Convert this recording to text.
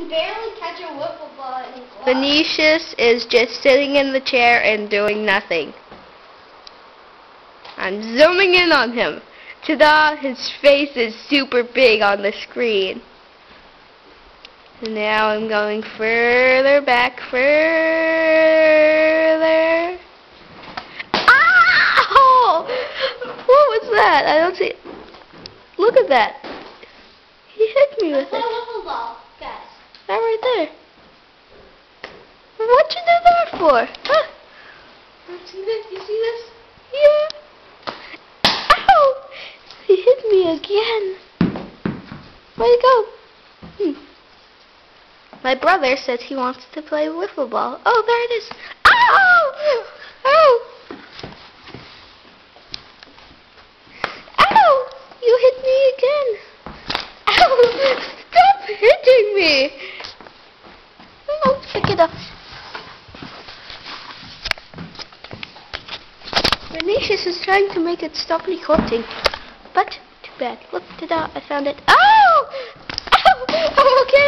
can barely catch a wiffle ball in his glove. Vinicius is just sitting in the chair and doing nothing. I'm zooming in on him. Ta-da! His face is super big on the screen. And now I'm going further back, further. Ow! What was that? I don't see. Look at that. He hit me with That's it. a wiffle ball, guys. That right there. What'd you do that for? Huh? See this? You see this? Yeah. Ow! He hit me again. Where'd it go? My brother says he wants to play wiffle ball. Oh, there it is. Ow! Ow! Ow! You hit me again. Ow! Stop hitting me! Oh, pick it up. Vinicius is trying to make it stop recording. But, too bad. Look, ta-da, I found it. Ow! Ow! Oh, okay.